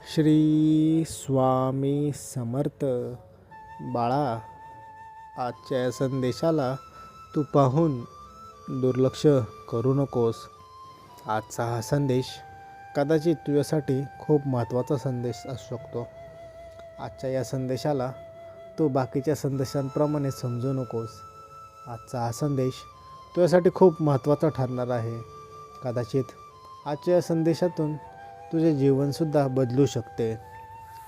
श्री स्वामी समर्थ. बाळा, आजच्या या संदेशाला तू पाहून दुर्लक्ष करू नकोस. आजचा हा संदेश कदाचित तुझ्यासाठी खूप महत्त्वाचा संदेश असू शकतो. आजच्या या संदेशाला तू बाकीच्या संदेशांप्रमाणे समजू नकोस. आजचा हा संदेश तुझ्यासाठी खूप महत्त्वाचा ठरणार आहे. कदाचित आजच्या या संदेशातून तुझे जीवनसुद्धा बदलू शकते.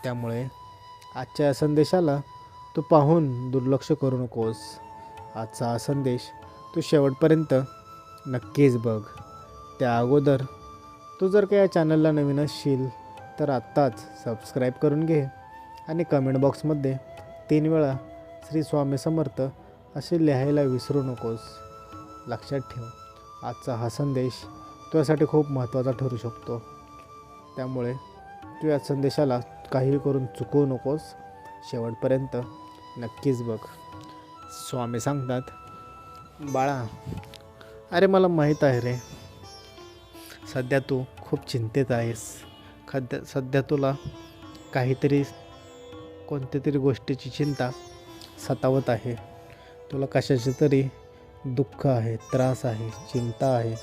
त्यामुळे आजच्या या संदेशाला तू पाहून दुर्लक्ष करू नकोस. आजचा हा संदेश तू शेवटपर्यंत नक्कीच बघ. त्या अगोदर तू जर का या चॅनलला नवीन असशील तर आत्ताच सबस्क्राईब करून घे आणि कमेंट बॉक्समध्ये 3 वेळा श्री स्वामी समर्थ असे लिहायला विसरू नकोस. लक्षात ठेव, आजचा हा संदेश तुझ्यासाठी खूप महत्त्वाचा ठरू शकतो. त्यामुळे तू या संदेशाला काही करून चुकवू नकोस. शेवटपर्यंत नक्कीच बघ. स्वामी सांगतात, बाळा, अरे मला माहीत आहे रे, सध्या तू खूप चिंतेत आहेस. सध्या तुला कोणत्या तरी गोष्टीची चिंता सतावत आहे. तुला कशाचे तरी दुःख आहे, त्रास आहे, चिंता आहे.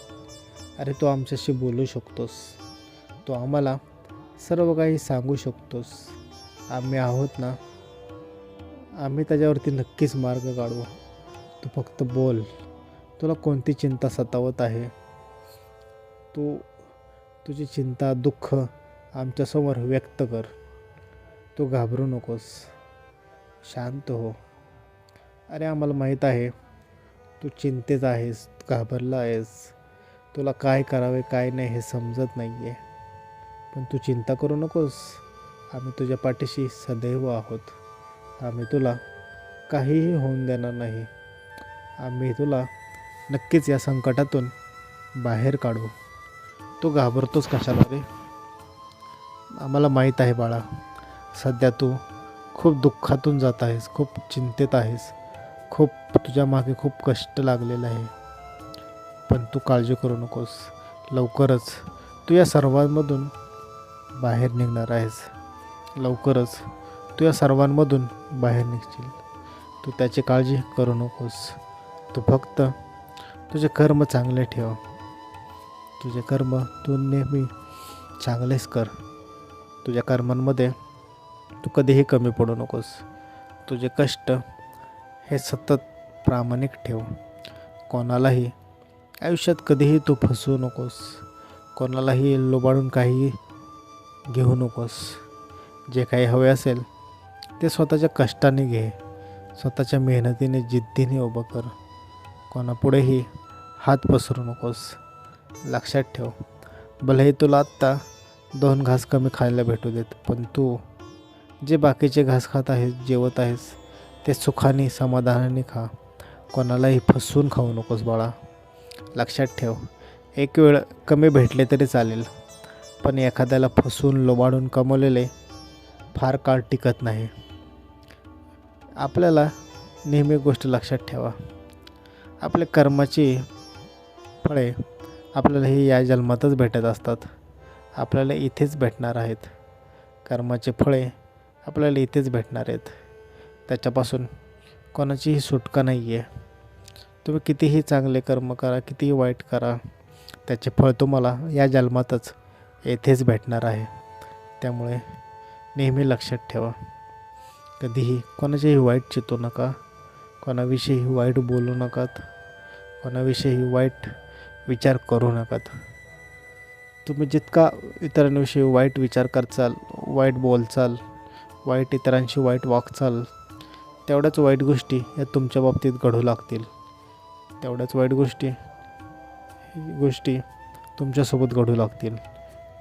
अरे तू आमच्याशी बोलू शकतोस. तू आम्हाला सर्व काही सांगू शकतोस. आम्ही आहोत ना, आम्ही त्याच्यावरती नक्कीच मार्ग काढू. तू फक्त बोल. तुला कोणती चिंता सतावत आहे, तुझी चिंता, दुःख आमच्यासमोर व्यक्त कर. तू घाबरू नकोस, शांत हो. अरे आम्हाला माहीत आहे तू चिंतेत आहेस, घाबरला आहेस. तुला काय करावे काय नाही हे समजत नाही आहे. पण तू चिंता करू नकोस. आम्ही तुझ्या पाठीशी सदैव आहोत. आम्ही तुला काहीही होऊन देणार नाही. आम्ही तुला नक्कीच या संकटातून बाहेर काढू. तू घाबरतोस कशाला रे? आम्हाला माहीत आहे बाळा, सध्या तू खूप दुःखातून जात आहेस, खूप चिंतेत आहेस, खूप तुझ्या मागे खूप कष्ट लागलेलं आहे. पण तू काळजी करू नकोस. लवकरच तू या सर्वांमधून बाहेर निघणार आहेस. लवकरच तू या सर्वांमधून बाहेर निघशील. तू त्याची काळजी करू नकोस. तू फक्त तुझे कर्म चांगले ठेव. तुझे कर्म तू नेहमी चांगलेच कर. तुझ्या कर्मांमध्ये तू कधीही कमी पडू नकोस. तुझे कष्ट हे सतत प्रामाणिक ठेव. कोणालाही आयुष्यात कधीही तू फसवू नकोस. कोणालाही लुबाडून काही घेऊ नकोस. जे काही हवे असेल ते स्वतःच्या कष्टाने घे. स्वतःच्या मेहनतीने, जिद्दीने उभं कर. कोणापुढेही हात पसरू नकोस. लक्षात ठेव, भलेही तुला आत्ता 2 घास कमी खायला भेटू देत, पण तू जे बाकीचे घास खात आहेस, जेवत आहेस, ते सुखाने, समाधानाने खा. कोणालाही फसवून खाऊ नकोस बाळा. लक्षात ठेव, एक वेळ कमी भेटले तरी चालेल, पण एखाद्याला फसवून लुबाडून कमवलेले फार काळ टिकत नाही. आपल्याला नेहमी गोष्ट लक्षात ठेवा, आपल्या कर्माची फळे आपल्याला ही या जन्मातच भेटत असतात. आपल्याला इथेच भेटणार आहेत. कर्माचे फळे आपल्याला इथेच भेटणार आहेत. त्याच्यापासून कोणाचीही सुटका नाही आहे. तुम्ही कितीही चांगले कर्म करा, कितीही वाईट करा, त्याचे फळ तुम्हाला या जन्मातच येथेच भेटणार आहे. त्यामुळे नेहमी लक्षात ठेवा, कधीही कोणाचेही वाईट चितू नका. कोणाविषयी वाईट बोलू नकात. कोणाविषयी वाईट विचार करू नकात. तुम्ही जितका इतरांविषयी वाईट विचार करचाल, वाईट बोलचाल, वाईट इतरांशी वाईट वागचाल, तेवढ्याच वाईट गोष्टी या तुमच्या बाबतीत घडू लागतील. तेवढ्याच वाईट गोष्टी तुमच्यासोबत घडू लागतील.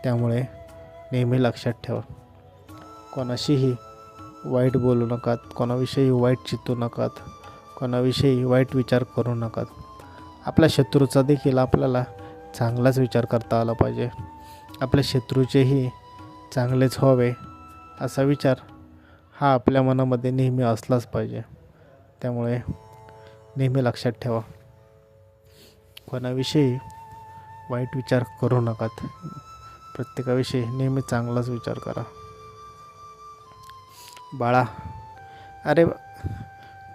त्यामुळे नेहमी लक्षात ठेवा, कोणाशीही वाईट बोलू नकात. कोणाविषयी वाईट चितू नकात. कोणाविषयी वाईट विचार करू नकात. आपल्या शत्रूचा देखील आपल्याला चांगलाच विचार करता आला पाहिजे. आपल्या शत्रूचेही चांगलेच व्हावे असा विचार हा आपल्या मनामध्ये नेहमी असलाच पाहिजे. त्यामुळे नेहमी लक्षात ठेवा, कोणाविषयी वाईट विचार करू नकात. प्रत्येकाविषयी नेहमी चांगलाच विचार करा. बाळा, अरे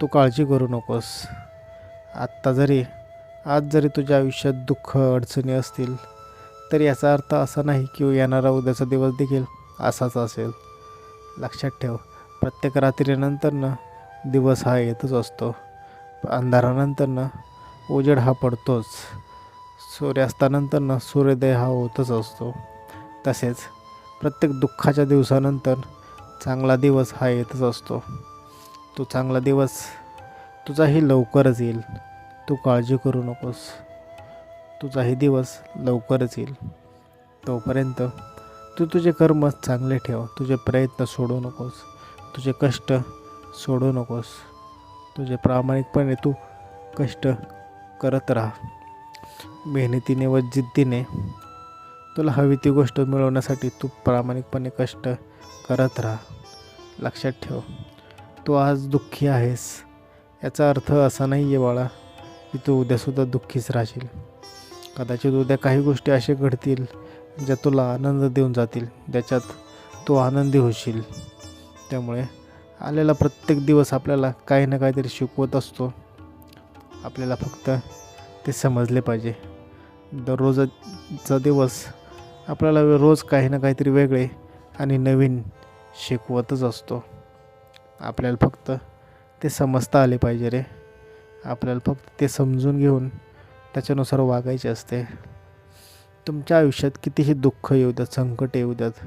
तू काळजी करू नकोस. आत्ता जरी आज जरी तुझ्या आयुष्यात दुःख अडचणी असतील तर याचा अर्थ असा नाही की येणारा उद्याचा दिवस देखील असाच असेल. लक्षात ठेव, प्रत्येक रात्रीनंतरनं दिवस हा येतच असतो. अंधारानंतरनं उजेड हा पडतोच. सूर्यास्तानंतरनं सूर्योदय हा होतच असतो. तसेच प्रत्येक दुःखाच्या दिवसानंतर चांगला दिवस हा येतच असतो. तो चांगला दिवस तुझाही लवकरच येईल. तू काळजी करू नकोस. तुझाही दिवस लवकरच येईल. तोपर्यंत तू तुझे कर्म चांगले ठेव. तुझे प्रयत्न सोडू नकोस. तुझे कष्ट सोडू नकोस. तुझे प्रामाणिकपणे तू कष्ट करत राहा. मेहनतीने व जिद्दीने तुला हवी ती गोष्ट मिळवण्यासाठी तू प्रामाणिकपणे कष्ट करत राहा. लक्षात ठेव, तू आज दुःखी आहेस याचा अर्थ असा नाही आहे बाळा की तू उद्यासुद्धा दुःखीच राहशील. कदाचित उद्या काही गोष्टी अशा घडतील ज्या तुला आनंद देऊन जातील, ज्याच्यात तू आनंदी होशील. त्यामुळे आलेला प्रत्येक दिवस आपल्याला काही ना काहीतरी शिकवत असतो. आपल्याला फक्त ते समजले पाहिजे. दररोजचा दिवस आपल्याला रोज काही ना काहीतरी वेगळे आणि नवीन शिकवतच असतो. आपल्याला फक्त ते समजता आले पाहिजे रे. आपल्याला फक्त ते समजून घेऊन त्याच्यानुसार वागायचे असते. तुमच्या आयुष्यात कितीही दुःख येऊ द्यात, संकट येऊ द्यात,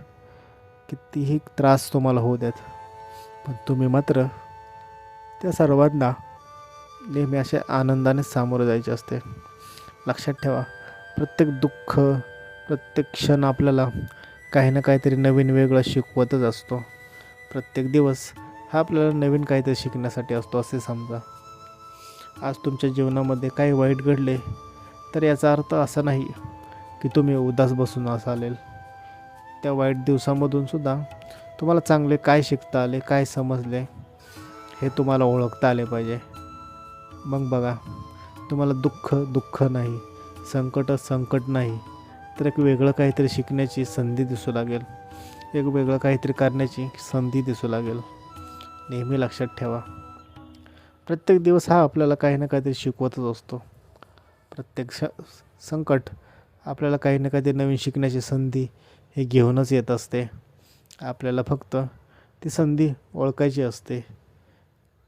कितीही त्रास तुम्हाला होऊ द्यात, पण तुम्ही मात्र त्या सर्वांना नेहमी अशा आनंदाने सामोरं जायचे असते. लक्षात ठेवा, प्रत्येक दुःख, प्रत्येक क्षण आपल्याला काही ना काहीतरी नवीन वेगळं शिकवतच असतो. प्रत्येक दिवस हा आपल्याला नवीन काहीतरी शिकण्यासाठी असतो असे समजा. आज तुमच्या जीवनामध्ये काही वाईट घडले तर याचा अर्थ असा नाही की तुम्ही उदास बसून असाल. त्या वाईट दिवसामधून सुद्धा तुम्हाला चांगले काय शिकता आले, काय समजले हे तुम्हाला ओळखता आले पाहिजे. मग बघा, तुम्हाला दुःख नाही, संकट नाही, तर एक वेगळं काहीतरी शिकण्याची संधी दिसू लागेल. एक वेगळं काहीतरी करण्याची संधी दिसू लागेल. नेहमी लक्षात ठेवा, प्रत्येक दिवस हा आपल्याला काही ना काहीतरी शिकवतच असतो. प्रत्येक संकट आपल्याला काही ना काहीतरी नवीन शिकण्याची संधी हे घेऊनच येत असते. आपल्याला फक्त ती संधी ओळखायची असते.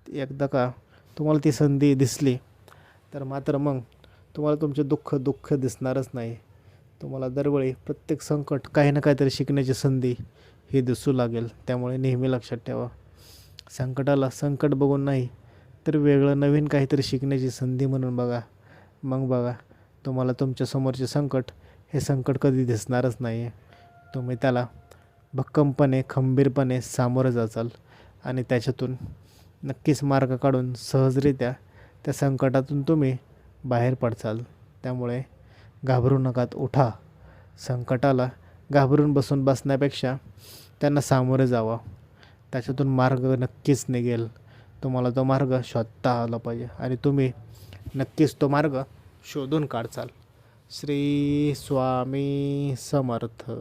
एकदा का तुम्हाला ती संधी दिसली तर मात्र मग तुम्हाला तुमचे दुःख दिसणारच नाही. तुम्हाला दरवेळी प्रत्येक संकट काही ना काहीतरी शिकण्याची संधी ही दिसू लागेल. त्यामुळे नेहमी लक्षात ठेवा, संकटाला संकट बघून नाही तर वेगळं नवीन काहीतरी शिकण्याची संधी म्हणून बघा. मग बघा, तुम्हाला तुमच्या समोरचे संकट हे संकट कधी दिसणारच नाही आहे. तुम्ही त्याला भक्कमपणे, खंबीरपणे सामोरं जाचाल आणि त्याच्यातून नक्कीच मार्ग काढून सहजरित्या त्या संकटातून तुम्ही बाहेर पडचाल. त्यामुळे घाबरू नकात, उठा. संकटाला घाबरून बसण्यापेक्षा त्यांना सामोरे जावा. त्याच्यातून मार्ग नक्कीच निघेल. तुम्हाला तो मार्ग शोधता आला पाहिजे आणि तुम्ही नक्कीच तो मार्ग शोधून काढचाल. श्री स्वामी समर्थ.